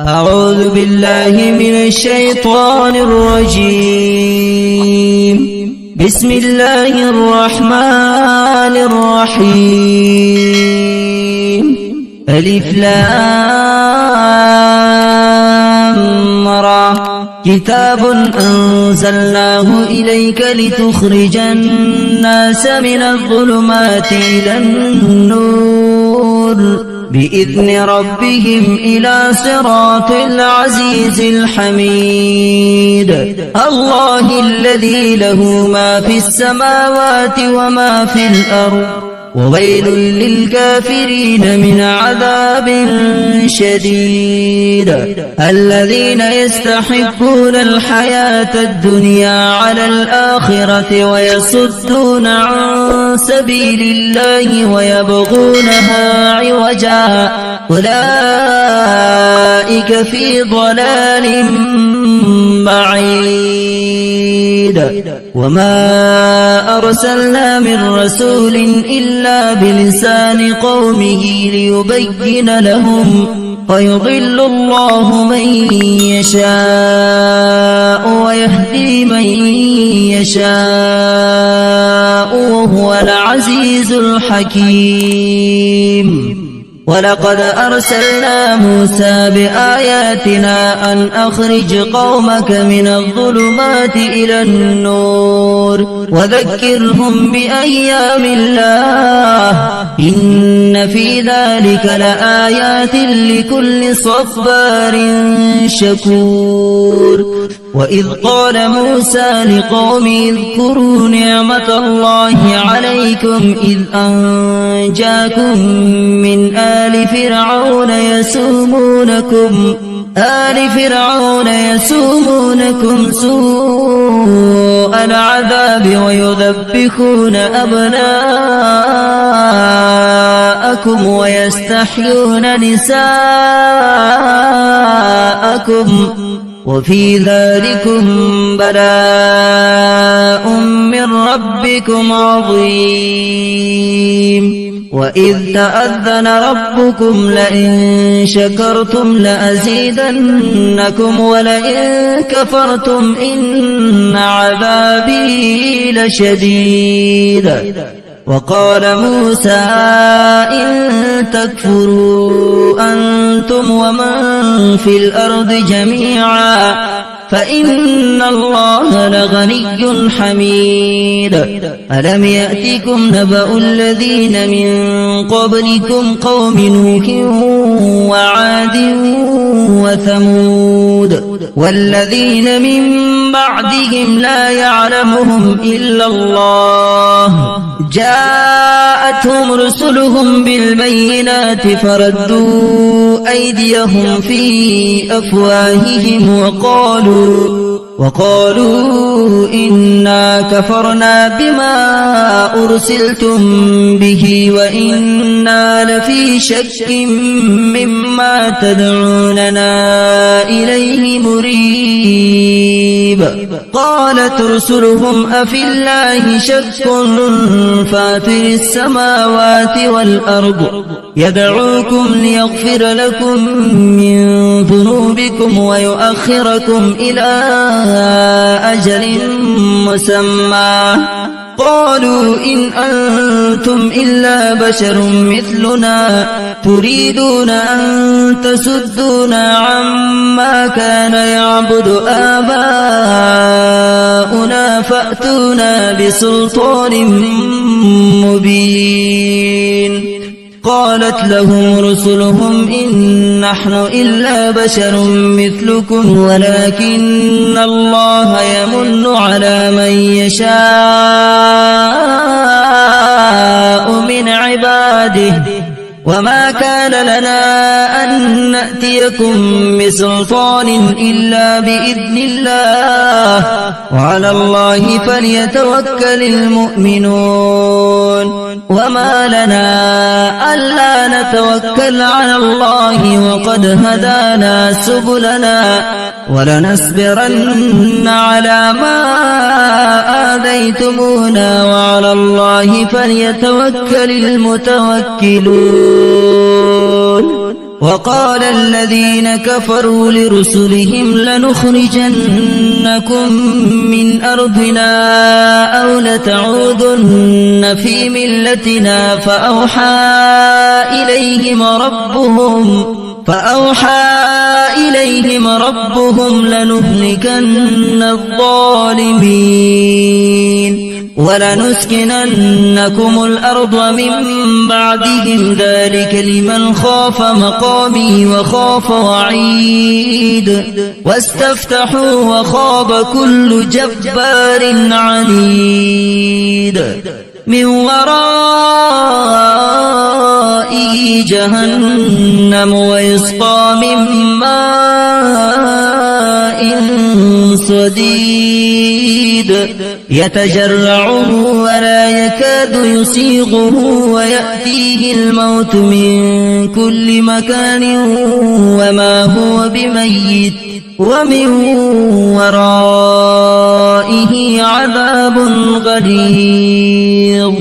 أعوذ بالله من الشيطان الرجيم. بسم الله الرحمن الرحيم. ألف لام را. كتاب أنزلناه إليك لتخرج الناس من الظلمات إلى النور بإذن ربهم إلى صراط العزيز الحميد. الله الذي له ما في السماوات وما في الأرض وويل للكافرين من عذاب شديد. الذين يستحبون الحياة الدنيا على الآخرة ويصدون عن سبيل الله ويبغونها عوجا أولئك في ضلال بعيد. وما أرسلنا من رسول إلا بلسان قومه ليبين لهم فيضل الله من يشاء ويهدي من يشاء وهو العزيز الحكيم. ولقد أرسلنا موسى بآياتنا أن أخرج قومك من الظلمات إلى النور وذكرهم بأيام الله إن في ذلك لآيات لكل صبار شكور. وإذ قال موسى لقومه اذكروا نعمة الله عليكم إذ أنجاكم من آل فرعون يسومونكم سوء العذاب ويذبحون أبناءكم ويستحيون نساءكم وفي ذلكم بلاء من ربكم عظيم. وإذ تأذن ربكم لئن شكرتم لأزيدنكم ولئن كفرتم إن عذابي لشديد. وقال موسى إن تكفروا أنتم ومن في الأرض جميعا فإن الله لغني حميد. ألم يأتكم نبأ الذين من قبلكم قوم نوح وعاد وثمود والذين من بعدهم لا يعلمهم إلا الله جاءتهم رسلهم بالبينات فردوا أيديهم في أفواههم وقالوا إنا كفرنا بما أرسلتم به وإنا لفي شك مما تدعوننا إليه مريب. قالت رسلهم أفي الله شك فاتر السماوات والأرض يدعوكم ليغفر لكم من ذنوبكم ويؤخركم إلى أجل مسمى. قالوا إن أنتم إلا بشر مثلنا تريدون أن تسدونا عما كان يعبد آباؤنا فأتونا بسلطان مبين. قالت لهم رسلهم إن نحن إلا بشر مثلكم ولكن الله يمن على من يشاء من عباده وما كان لنا أن نأتيكم بسلطان إلا بإذن الله وعلى الله فليتوكل المؤمنون. وما لنا ألا نتوكل على الله وقد هدانا سبلنا ولنصبرن على ما آذيتمونا وعلى الله فليتوكل المتوكلون. وقال الذين كفروا لرسلهم لنخرجنكم من أرضنا أو لتعودن في ملتنا فأوحى إليهم ربهم لنهلكن الظالمين ولنسكننكم الأرض من بعدهم ذلك لمن خاف مقامي وخاف وعيد واستفتحوا وخاب كل جبار عنيد من ورائه جهنم ويسقى من ماء صديد يتجرعه ولا يكاد يسيغه ويأتيه الموت من كل مكان وما هو بميت ومن ورائه عذاب غليظ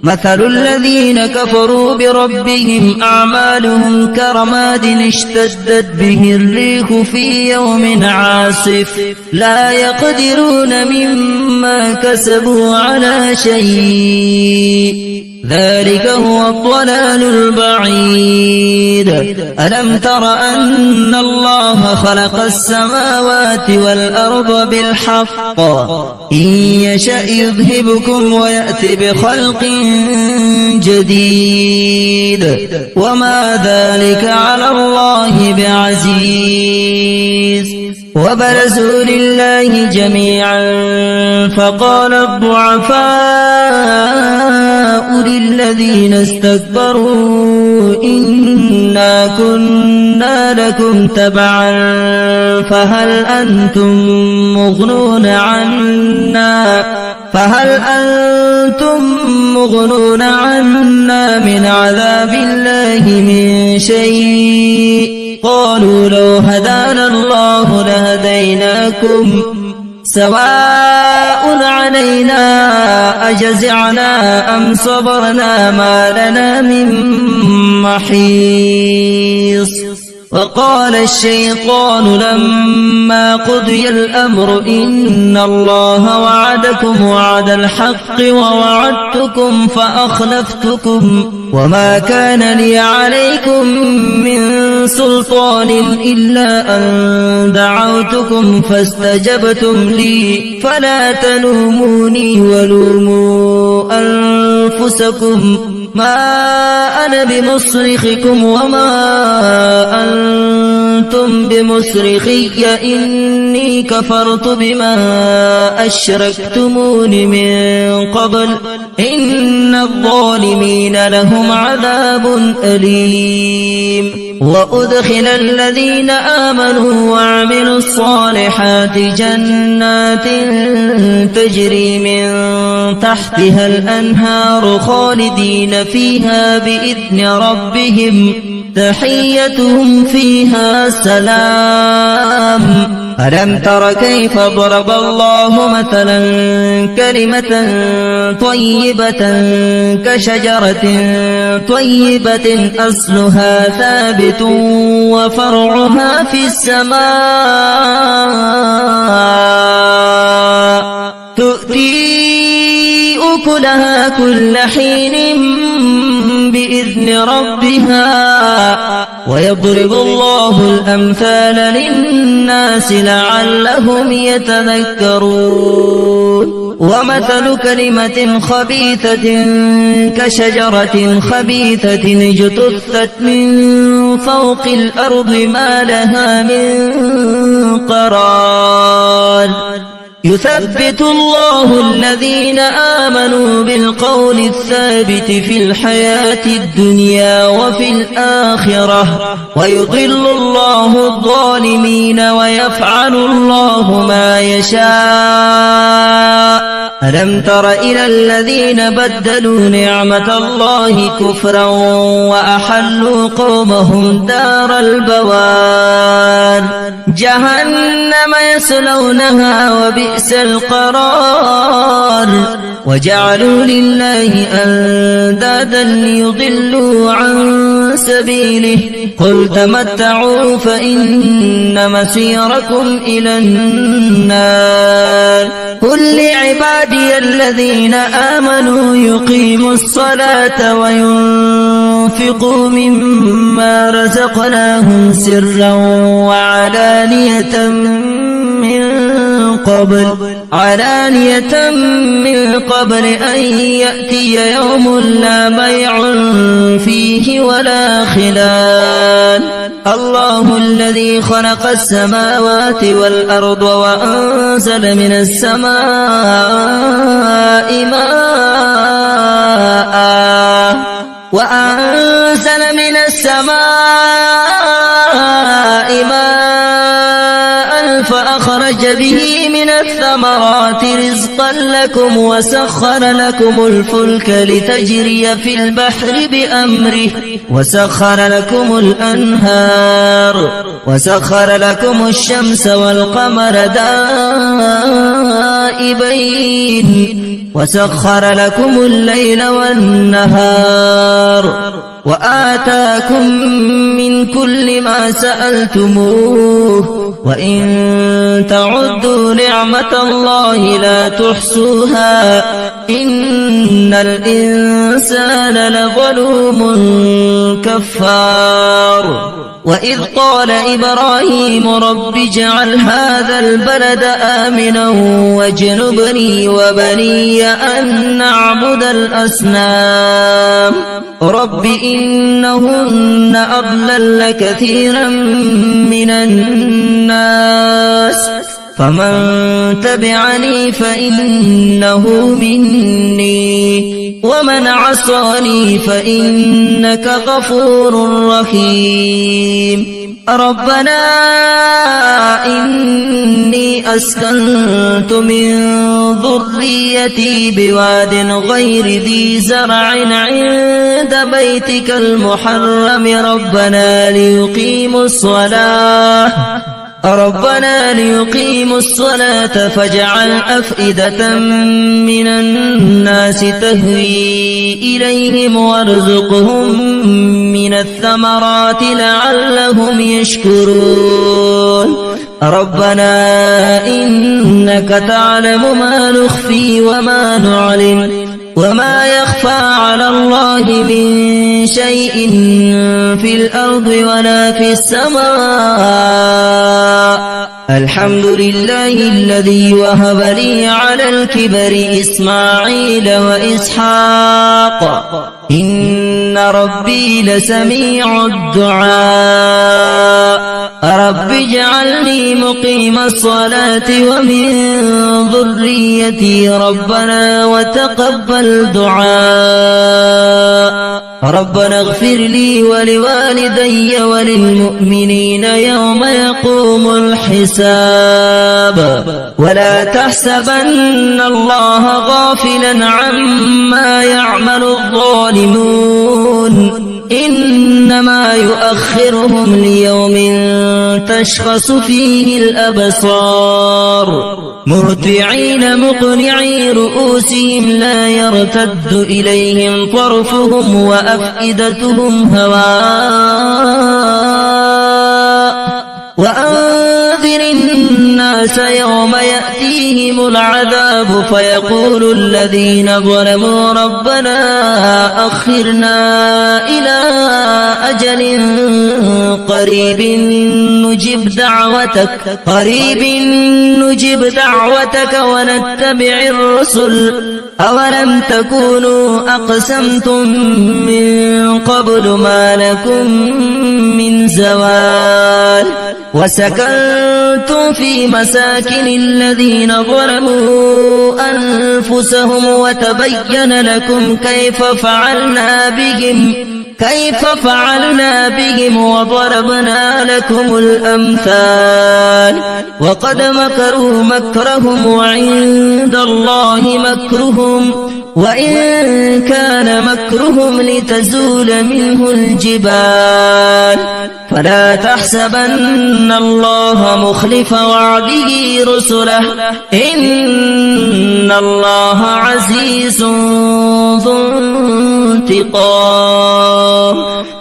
مثل الذين كفروا بربهم أعمالهم كرماد اشتدت به الريح في يوم عاصف لا يقدرون مما كسبوا على شيء ذلك هو الضلال البعيد ألم تر أن الله خلق السماوات والأرض بالحق إن يشأ يذهبكم ويأتي بخلق جديد وما ذلك على الله بعزيز وبرزوا لله جميعا فقال الضعفاء للذين استكبروا إنا كنا لكم تبعا فهل أنتم مغنون عنا من عذاب الله من شيء قالوا لو هدانا الله لهديناكم سواء علينا أجزعنا أم صبرنا ما لنا من محيص وقال الشيطان لما قضي الأمر إن الله وعدكم وعد الحق ووعدتكم فأخلفتكم وما كان لي عليكم من سلطان إلا أن دعوتكم فاستجبتم لي فلا تلوموني ولوموا أنفسكم ما أنا بمصرخكم وما أنتم بمصرخي إني كفرت بما أشركتمون من قبل إن الظالمين لهم عذاب أليم وأدخل الذين آمنوا وعملوا الصالحات جنات تجري من تحتها الأنهار خالدين فيها بإذن ربهم تحيتهم فيها سلام ألم تر كيف ضرب الله مثلا كلمة طيبة كشجرة طيبة أصلها ثابت وفرعها في السماء تؤتي أكلها كل حين بإذن ربها ويضرب الله الأمثال للناس لعلهم يتذكرون ومثل كلمة خبيثة كشجرة خبيثة اجتثت من فوق الأرض ما لها من قرار يثبت الله الذين آمنوا بالقول الثابت في الحياة الدنيا وفي الآخرة ويضل الله الظالمين ويفعل الله ما يشاء ألم تر إلى الذين بدلوا نعمة الله كفرا وأحلوا قومهم دار البوار جهنم يصلونها وبئس القرار وجعلوا لله أندادا ليضلوا عن سبيله قل تمتعوا فإن مسيركم إلى النار قل لعبادي الذين آمنوا يقيموا الصلاة وينفقوا مما رزقناهم سرا وعلانية من قبل أن يأتي يوم لا بيع فيه ولا خلال الله الذي خلق السماوات والأرض وأنزل من السماء ماء فأخرج به من الثمرات رزقا لكم وسخر لكم الفلك لتجري في البحر بأمره وسخر لكم الأنهار وسخر لكم الشمس والقمر دائبين وسخر لكم الليل والنهار وآتاكم من كل ما سألتموه وإن تعدوا نعمة الله لا تحصوها إن الإنسان لظلوم كفار وإذ قال إبراهيم رب اجعل هذا البلد آمنا واجنبني وبني أن نعبد الأصنام رب إنهن أضللن كثيرا من الناس فمن تبعني فإنه مني ومن عصاني فإنك غفور رحيم ربنا إني أسكنت من ذريتي بواد غير ذي زرع عند بيتك المحرم ربنا ليقيموا الصلاة فاجعل أفئدة من الناس تهوي إليهم وارزقهم من الثمرات لعلهم يشكرون ربنا إنك تعلم ما نخفي وما نعلن وما يخفى على الله من شيء في الأرض ولا في السماء الحمد لله الذي وهب لي على الكبر إسماعيل وإسحاق إن ربي لسميع الدعاء رب اجعلني مقيم الصلاة ومن ذريتي ربنا وتقبل دعاء ربنا اغفر لي ولوالدي وللمؤمنين يوم يقوم الحساب ولا تحسبن الله غافلا عما يعمل الظالمون إنما يؤخرهم ليوم تشخص فيه الأبصار مهطعين مقنعي رؤوسهم لا يرتد إليهم طرفهم وأفئدتهم هواء وأنذر الناس يوم يأتيهم العذاب فيقول الذين ظلموا ربنا أخرنا إلى أجل قريب نجب دعوتك ونتبع الرسل أولم تكونوا أقسمتم من قبل ما لكم من زوال وسكنتم في مساكن الذين ظلموا أنفسهم وتبين لكم كيف فعلنا بهم وضربنا لكم الأمثال وقد مكروا مكرهم وعند الله مكرهم وإن كان مكرهم لتزول منه الجبال فلا تحسبن الله مخلف وعده رسله إن الله عزيز ذو انتقام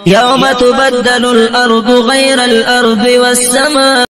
يوم تبدل الأرض غير الأرض والسماء